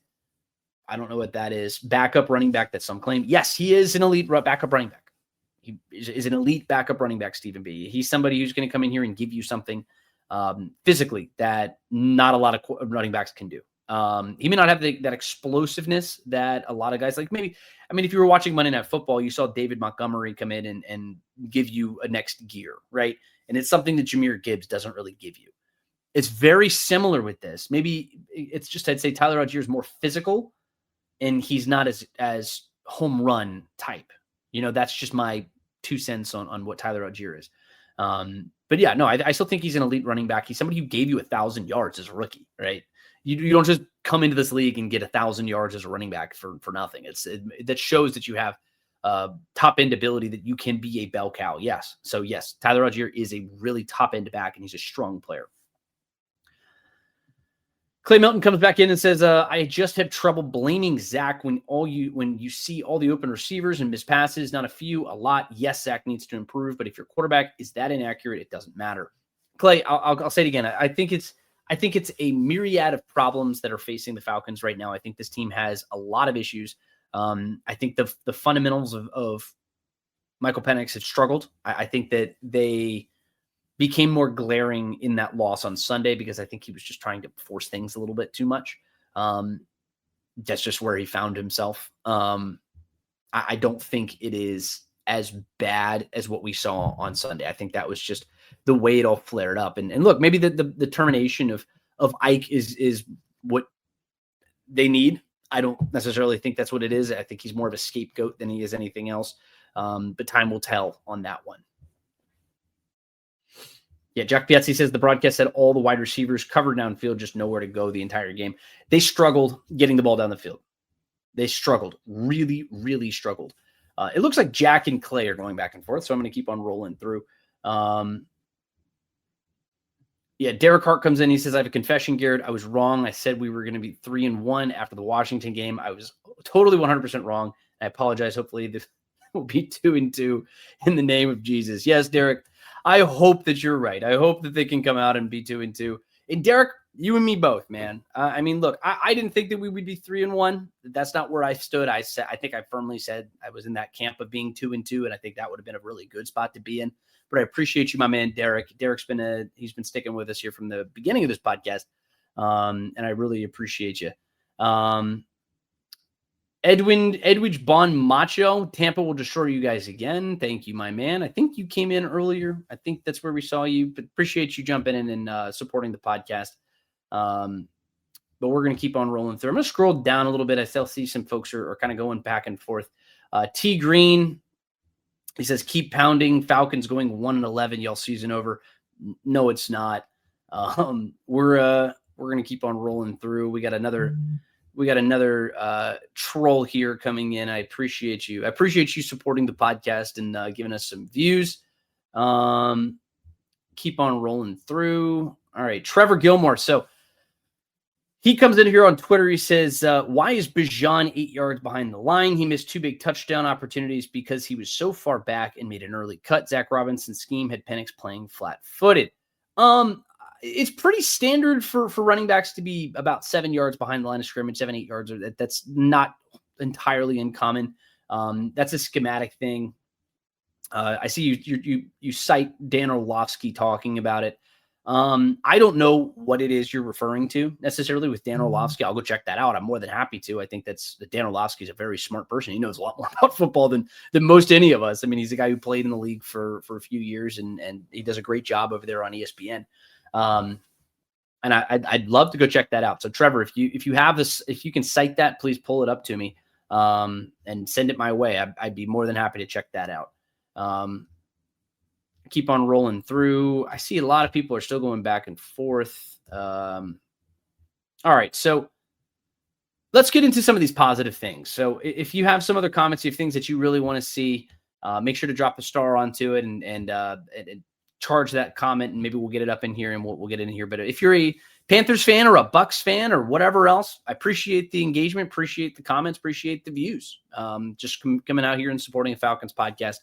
I don't know what that is. Backup running back that some claim. Yes, he is an elite backup running back. He is an elite backup running back, Stephen B. He's somebody who's going to come in here and give you something physically that not a lot of running backs can do. He may not have that explosiveness that a lot of guys like. Maybe, I mean, if you were watching Monday Night Football, you saw David Montgomery come in and give you a next gear, right? And it's something that Jahmyr Gibbs doesn't really give you. It's very similar with this. Maybe it's just, I'd say Tyler Algier is more physical and he's not as home run type. That's just my 2 cents on what Tyler Algier is. But yeah, no, I still think he's an elite running back. He's somebody who gave you 1,000 yards as a rookie, right? You don't just come into this league and get 1,000 yards as a running back for nothing. That shows that you have top end ability, that you can be a bell cow. Yes. So yes, Tyler Algier is a really top end back and he's a strong player. Clay Milton comes back in and says, I just have trouble blaming Zach when you see all the open receivers and miss passes, not a few, a lot. Yes, Zach needs to improve, but if your quarterback is that inaccurate, it doesn't matter. Clay, I'll say it again. I think it's a myriad of problems that are facing the Falcons right now. I think this team has a lot of issues. I think the fundamentals of Michael Penix have struggled. I think that they became more glaring in that loss on Sunday because I think he was just trying to force things a little bit too much. That's just where he found himself. I don't think it is as bad as what we saw on Sunday. I think that was just the way it all flared up. And look, maybe the termination of Ike is what they need. I don't necessarily think that's what it is. I think he's more of a scapegoat than he is anything else. But time will tell on that one. Yeah, Jack Piazzi says the broadcast said all the wide receivers covered downfield, just nowhere to go the entire game. They struggled getting the ball down the field. They struggled, really, really struggled. It looks like Jack and Clay are going back and forth, so I'm going to keep on rolling through. Yeah, Derek Hart comes in. He says, I have a confession, Garrett. I was wrong. I said we were going to be 3-1 after the Washington game. I was totally 100% wrong. I apologize. Hopefully this will be 2-2 in the name of Jesus. Yes, Derek, I hope that you're right. I hope that they can come out and be 2-2. And Derek, you and me both, man. I mean, look, I didn't think that we would be 3-1. That's not where I stood. I think I firmly said I was in that camp of being 2-2, and I think that would have been a really good spot to be in. But I appreciate you, my man, Derek. Derek's he's been sticking with us here from the beginning of this podcast, and I really appreciate you. Edwidge Bon Macho, Tampa will destroy you guys again. Thank you, my man. I think you came in earlier. I think that's where we saw you, but appreciate you jumping in and supporting the podcast. But we're going to keep on rolling through. I'm going to scroll down a little bit. I still see some folks are kind of going back and forth. T Green, he says, keep pounding. Falcons going 1-11. Y'all season over. No, it's not. We're going to keep on rolling through. We got another troll here coming in. I appreciate you. I appreciate you supporting the podcast and giving us some views. Keep on rolling through. All right. Trevor Gilmore. So he comes in here on Twitter. He says, why is Bijan 8 yards behind the line? He missed 2 big touchdown opportunities because he was so far back and made an early cut. Zach Robinson's scheme had Penix playing flat-footed. It's pretty standard for running backs to be about 7 yards behind the line of scrimmage, 7-8 yards. That's not entirely uncommon. That's a schematic thing. I see you cite Dan Orlovsky talking about it. I don't know what it is you're referring to necessarily with Dan Orlovsky. I'll go check that out. I'm more than happy to. I think Dan Orlovsky is a very smart person. He knows a lot more about football than most any of us. I mean, he's a guy who played in the league for a few years and he does a great job over there on ESPN. And I'd love to go check that out. So Trevor, if you have this, if you can cite that, please pull it up to me, and send it my way. I'd be more than happy to check that out. Keep on rolling through. I see a lot of people are still going back and forth. All right. So let's get into some of these positive things. So if you have some other comments, you have things that you really want to see, make sure to drop the star onto it and charge that comment, and maybe we'll get it up in here and we'll get in here. But if you're a Panthers fan or a Bucks fan or whatever else, I appreciate the engagement, appreciate the comments, appreciate the views. Just coming out here and supporting a Falcons podcast.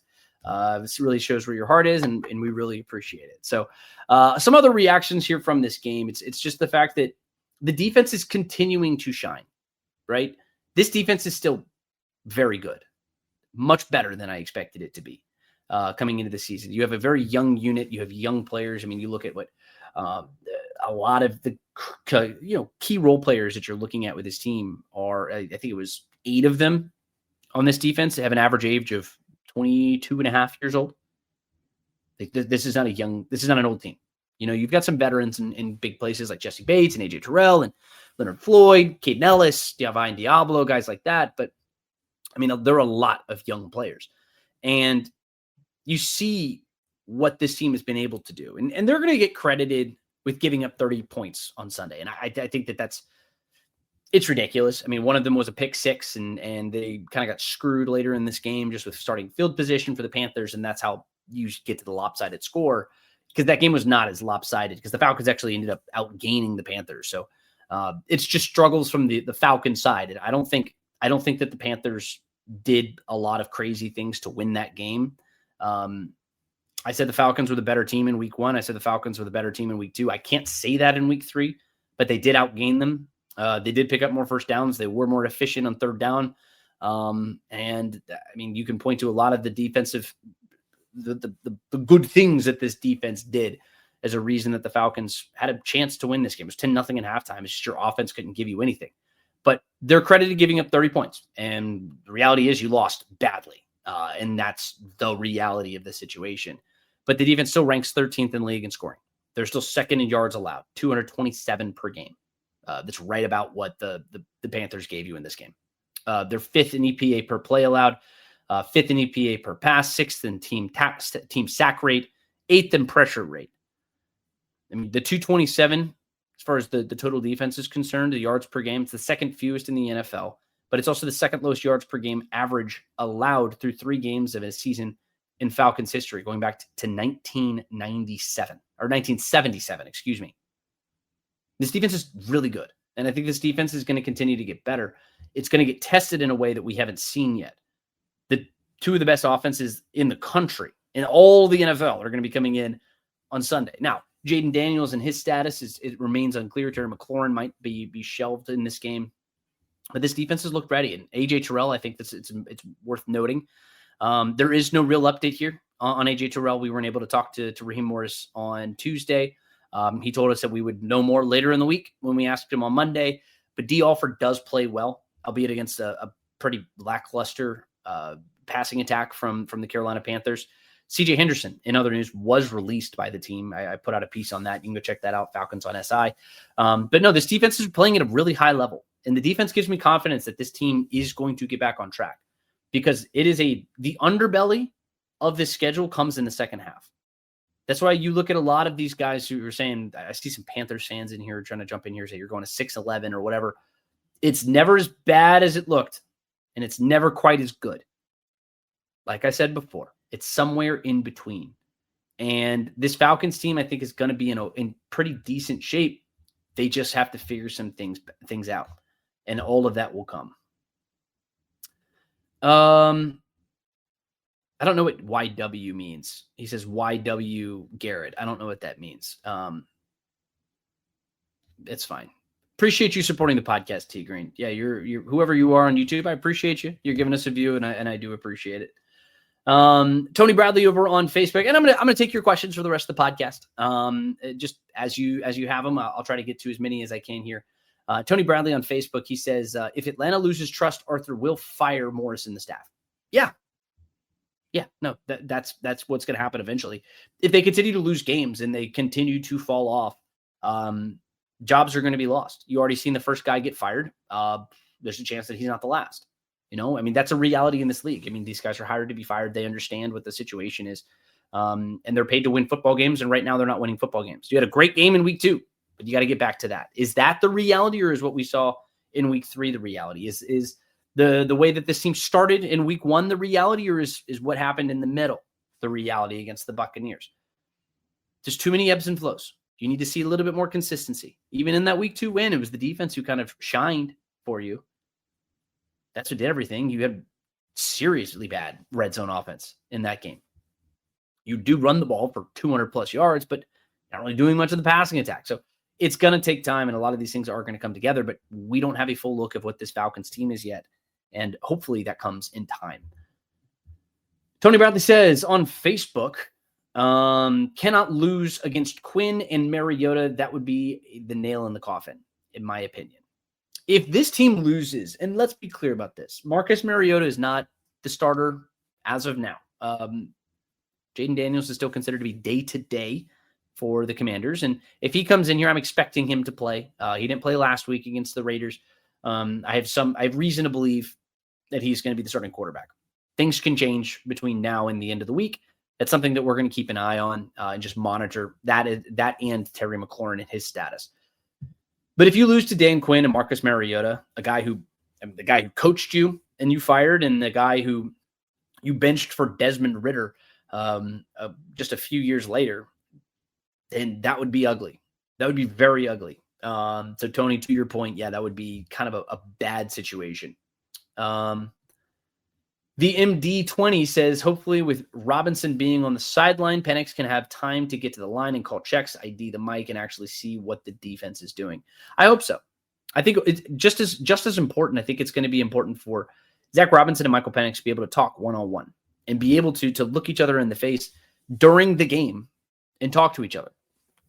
This really shows where your heart is, and we really appreciate it. So some other reactions here from this game. It's just the fact that the defense is continuing to shine, right? This defense is still very good, much better than I expected it to be. coming into the season. You have a very young unit. You have young players. I mean, you look at what a lot of the key role players that you're looking at with this team are, I think it was 8 of them on this defense have an average age of 22 and a half years old. Like, this is not an old team. You've got some veterans in big places like Jesse Bates and AJ Terrell and Leonard Floyd, Caden Ellis, Divine Diablo, guys like that. But I mean, there are a lot of young players, and you see what this team has been able to do. And they're going to get credited with giving up 30 points on Sunday. And I think it's ridiculous. I mean, one of them was a pick 6 and they kind of got screwed later in this game just with starting field position for the Panthers. And that's how you get to the lopsided score, because that game was not as lopsided because the Falcons actually ended up outgaining the Panthers. So it's just struggles from the Falcon side. And I don't think that the Panthers did a lot of crazy things to win that game. I said the Falcons were the better team in week 1. I said the Falcons were the better team in week 2. I can't say that in week 3, but they did outgain them. They did pick up more first downs. They were more efficient on third down. And I mean, you can point to a lot of the defensive, the good things that this defense did as a reason that the Falcons had a chance to win this game. It was 10-0 at halftime. It's just your offense couldn't give you anything. But they're credited giving up 30 points. And the reality is you lost badly. And that's the reality of the situation. But the defense still ranks 13th in the league in scoring. They're still second in yards allowed, 227 per game. That's right about what the Panthers gave you in this game. They're 5th in EPA per play allowed, 5th in EPA per pass, 6th in team sack rate, 8th in pressure rate. I mean, the 227, as far as the total defense is concerned, the yards per game, it's the second fewest in the NFL, but it's also the second lowest yards per game average allowed through 3 games of a season in Falcons history, going back to 1977, excuse me. This defense is really good. And I think this defense is going to continue to get better. It's going to get tested in a way that we haven't seen yet. The 2 of the best offenses in the country, in all the NFL, are going to be coming in on Sunday. Now, Jaden Daniels and his status it remains unclear. Terry McLaurin might be shelved in this game. But this defense has looked ready. And AJ Terrell, I think it's worth noting. There is no real update here on AJ Terrell. We weren't able to talk to Raheem Morris on Tuesday. He told us that we would know more later in the week when we asked him on Monday. But D. Alford does play well, albeit against a pretty lackluster passing attack from the Carolina Panthers. CJ Henderson, in other news, was released by the team. I put out a piece on that. You can go check that out, Falcons on SI. But no, this defense is playing at a really high level. And the defense gives me confidence that this team is going to get back on track, because it is the underbelly of this schedule comes in the second half. That's why you look at a lot of these guys who are saying, I see some Panthers fans in here trying to jump in here and say you're going to 6-11 or whatever. It's never as bad as it looked, and it's never quite as good. Like I said before, it's somewhere in between. And this Falcons team, I think, is going to be in pretty decent shape. They just have to figure some things out, and all of that will come. I don't know what YW means. He says YW Garrett. I don't know what that means. It's fine. Appreciate you supporting the podcast, T Green. Yeah, you're whoever you are on YouTube. I appreciate you. You're giving us a view, and I do appreciate it. Tony Bradley over on Facebook, and I'm gonna take your questions for the rest of the podcast. Just as you have them, I'll try to get to as many as I can here. Tony Bradley on Facebook, he says, if Atlanta loses trust, Arthur will fire Morris and the staff. Yeah, no, that's what's going to happen eventually. If they continue to lose games and they continue to fall off, jobs are going to be lost. You already seen the first guy get fired. There's a chance that he's not the last. I mean, that's a reality in this league. I mean, these guys are hired to be fired. They understand what the situation is, and they're paid to win football games. And right now, they're not winning football games. You had a great game in week 2, but you got to get back to that. Is that the reality, or is what we saw in week 3 the reality? Is the way that this team started in week 1 the reality, or is what happened in the middle the reality against the Buccaneers? There's too many ebbs and flows. You need to see a little bit more consistency. Even in that week 2 win, it was the defense who kind of shined for you. That's what did everything. You had seriously bad red zone offense in that game. You do run the ball for 200 plus yards, but not really doing much of the passing attack. So it's going to take time, and a lot of these things are going to come together, but we don't have a full look of what this Falcons team is yet. And hopefully that comes in time. Tony Bradley says on Facebook, cannot lose against Quinn and Mariota. That would be the nail in the coffin, in my opinion. If this team loses, and let's be clear about this, Marcus Mariota is not the starter as of now. Jaden Daniels is still considered to be day-to-day for the Commanders. And if he comes in here, I'm expecting him to play. He didn't play last week against the Raiders. I have reason to believe that he's going to be the starting quarterback. Things can change between now and the end of the week. That's something that we're going to keep an eye on and just monitor that and Terry McLaurin and his status. But if you lose to Dan Quinn and Marcus Mariota, the guy who coached you and you fired, and the guy who you benched for Desmond Ridder just a few years later, then that would be ugly. That would be very ugly. So Tony, to your point, yeah, that would be kind of a bad situation. The MD20 says, hopefully with Robinson being on the sideline, Penix can have time to get to the line and call checks, ID the mic, and actually see what the defense is doing. I hope so. I think it's just as important. I think it's going to be important for Zach Robinson and Michael Penix to be able to talk one-on-one and be able to look each other in the face during the game and talk to each other.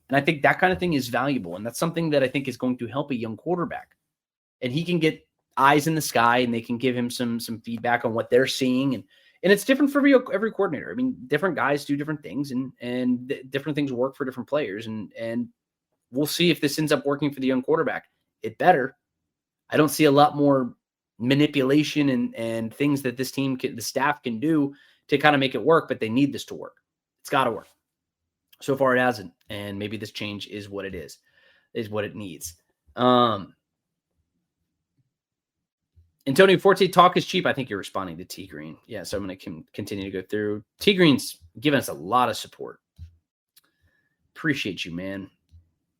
And I think that kind of thing is valuable. And that's something that I think is going to help a young quarterback. And he can get eyes in the sky, and they can give him some feedback on what they're seeing. And it's different for every coordinator. I mean, different guys do different things, and different things work for different players. And we'll see if this ends up working for the young quarterback. It better. I don't see a lot more manipulation and things that this team the staff can do to kind of make it work, but they need this to work. It's got to work. So far it hasn't. And maybe this change is what it is what it needs. Antonio Forte, talk is cheap. I think you're responding to T Green. Yeah, so I'm going to continue to go through. T Green's given us a lot of support. Appreciate you, man.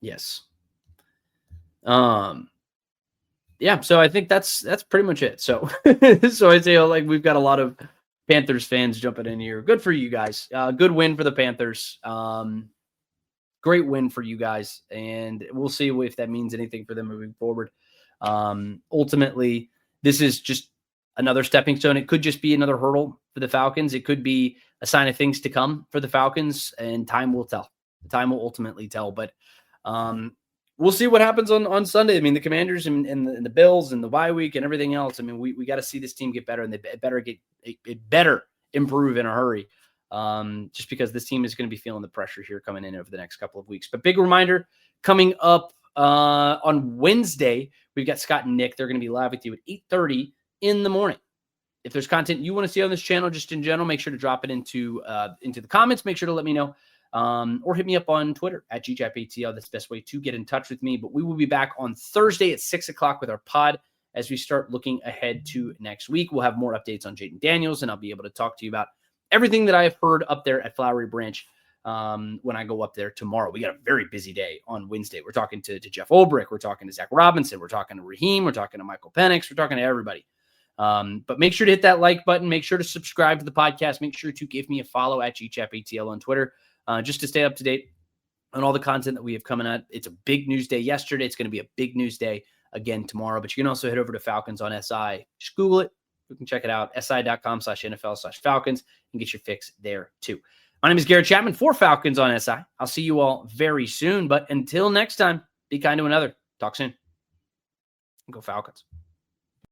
Yes. Yeah, so I think that's pretty much it. So so I'd say like we've got a lot of Panthers fans jumping in here. Good for you guys. Good win for the Panthers. Great win for you guys, and we'll see if that means anything for them moving forward. Ultimately, this is just another stepping stone. It could just be another hurdle for the Falcons. It could be a sign of things to come for the Falcons, and time will tell. Time will ultimately tell. But we'll see what happens on Sunday. I mean, the Commanders and the Bills and the bye week and everything else. I mean, we got to see this team get better, and it better improve in a hurry. Just because this team is going to be feeling the pressure here coming in over the next couple of weeks. But big reminder, coming up on Wednesday, we've got Scott and Nick. They're going to be live with you at 8:30 in the morning. If there's content you want to see on this channel, just in general, make sure to drop it into the comments. Make sure to let me know. Or hit me up on Twitter at GChapATL. That's the best way to get in touch with me. But we will be back on Thursday at 6 o'clock with our pod as we start looking ahead to next week. We'll have more updates on Jaden Daniels, and I'll be able to talk to you about everything that I have heard up there at Flowery Branch when I go up there tomorrow. We got a very busy day on Wednesday. We're talking to Jeff Ulbrich. We're talking to Zach Robinson. We're talking to Raheem. We're talking to Michael Penix. We're talking to everybody. But make sure to hit that like button. Make sure to subscribe to the podcast. Make sure to give me a follow at GChapATL on Twitter. Just to stay up to date on all the content that we have coming out. It's a big news day yesterday. It's going to be a big news day again tomorrow. But you can also head over to Falcons on SI. Just Google it. You can check it out. SI.com/NFL/Falcons and get your fix there too. My name is Garrett Chapman for Falcons on SI. I'll see you all very soon. But until next time, be kind to another. Talk soon. Go Falcons.